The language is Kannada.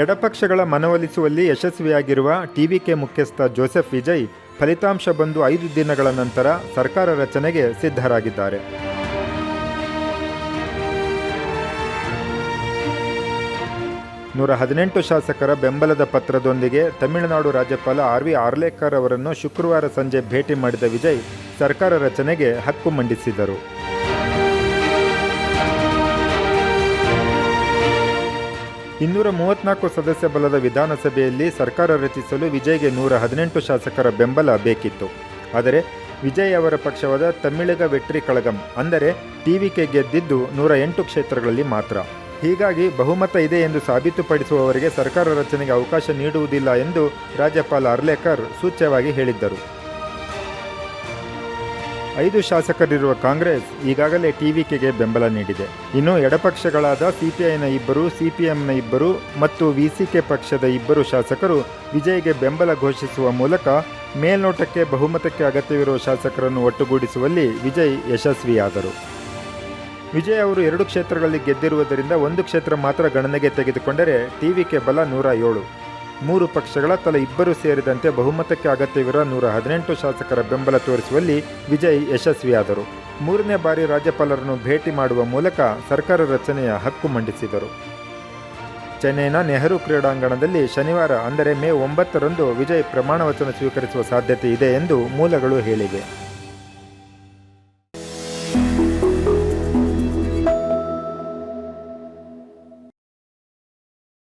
ಎಡಪಕ್ಷಗಳ ಮನವೊಲಿಸುವಲ್ಲಿ ಯಶಸ್ವಿಯಾಗಿರುವ ಟಿವಿಕೆ ಮುಖ್ಯಸ್ಥ ಜೋಸೆಫ್ ವಿಜಯ್ ಫಲಿತಾಂಶ ಬಂದು 5 ದಿನಗಳ ನಂತರ ಸರ್ಕಾರ ರಚನೆಗೆ ಸಿದ್ಧರಾಗಿದ್ದಾರೆ. ನೂರ 18 ಶಾಸಕರ ಬೆಂಬಲದ ಪತ್ರದೊಂದಿಗೆ ತಮಿಳುನಾಡು ರಾಜ್ಯಪಾಲ ಆರ್.ವಿ. ಆರ್ಲೇಕರ್ ಅವರನ್ನು ಶುಕ್ರವಾರ ಸಂಜೆ ಭೇಟಿ ಮಾಡಿದ ವಿಜಯ್ ಸರ್ಕಾರ ರಚನೆಗೆ ಹಕ್ಕು ಮಂಡಿಸಿದರು. ಇನ್ನೂರ 34 ಸದಸ್ಯ ಬಲದ ವಿಧಾನಸಭೆಯಲ್ಲಿ ಸರ್ಕಾರ ರಚಿಸಲು ವಿಜಯ್ಗೆ 118 ಶಾಸಕರ ಬೆಂಬಲ ಬೇಕಿತ್ತು. ಆದರೆ ವಿಜಯ್ ಅವರ ಪಕ್ಷವಾದ ತಮಿಳಿಗ ವೆಟ್ರಿ ಕಳಗಂ ಅಂದರೆ ಟಿವಿಕೆ ಗೆದ್ದಿದ್ದು 108 ಕ್ಷೇತ್ರಗಳಲ್ಲಿ ಮಾತ್ರ. ಹೀಗಾಗಿ ಬಹುಮತ ಇದೆ ಎಂದು ಸಾಬೀತುಪಡಿಸುವವರೆಗೆ ಸರ್ಕಾರ ರಚನೆಗೆ ಅವಕಾಶ ನೀಡುವುದಿಲ್ಲ ಎಂದು ರಾಜ್ಯಪಾಲ ಅರ್ಲೇಕರ್ ಸೂಚ್ಯವಾಗಿ ಹೇಳಿದ್ದರು. 5 ಶಾಸಕರಿರುವ ಕಾಂಗ್ರೆಸ್ ಈಗಾಗಲೇ ಟಿವಿಕೆಗೆ ಬೆಂಬಲ ನೀಡಿದೆ. ಇನ್ನು ಎಡಪಕ್ಷಗಳಾದ ಸಿಪಿಐನ 2, ಸಿಪಿಎಂನ 2 ಮತ್ತು ವಿಸಿಕೆ ಪಕ್ಷದ 2 ಶಾಸಕರು ವಿಜಯ್ಗೆ ಬೆಂಬಲ ಘೋಷಿಸುವ ಮೂಲಕ ಮೇಲ್ನೋಟಕ್ಕೆ ಬಹುಮತಕ್ಕೆ ಅಗತ್ಯವಿರುವ ಶಾಸಕರನ್ನು ಒಟ್ಟುಗೂಡಿಸುವಲ್ಲಿ ವಿಜಯ್ ಯಶಸ್ವಿಯಾದರು. ವಿಜಯ್ ಅವರು 2 ಕ್ಷೇತ್ರಗಳಲ್ಲಿ ಗೆದ್ದಿರುವುದರಿಂದ 1 ಕ್ಷೇತ್ರ ಮಾತ್ರ ಗಣನೆಗೆ ತೆಗೆದುಕೊಂಡರೆ ಟಿವಿಕೆ ಬಲ 107. 3 ಪಕ್ಷಗಳ ತಲಾ 2 ಸೇರಿದಂತೆ ಬಹುಮತಕ್ಕೆ ಅಗತ್ಯವಿರುವ 118 ಶಾಸಕರ ಬೆಂಬಲ ತೋರಿಸುವಲ್ಲಿ ವಿಜಯ್ ಯಶಸ್ವಿಯಾದರು. 3ನೇ ಬಾರಿ ರಾಜ್ಯಪಾಲರನ್ನು ಭೇಟಿ ಮಾಡುವ ಮೂಲಕ ಸರ್ಕಾರ ರಚನೆಯ ಹಕ್ಕು ಮಂಡಿಸಿದರು. ಚೆನ್ನೈನ ನೆಹರು ಕ್ರೀಡಾಂಗಣದಲ್ಲಿ ಶನಿವಾರ ಅಂದರೆ ಮೇ 9ರಂದು ವಿಜಯ್ ಪ್ರಮಾಣ ವಚನ ಸ್ವೀಕರಿಸುವ ಸಾಧ್ಯತೆ ಇದೆ ಎಂದು ಮೂಲಗಳು ಹೇಳಿವೆ.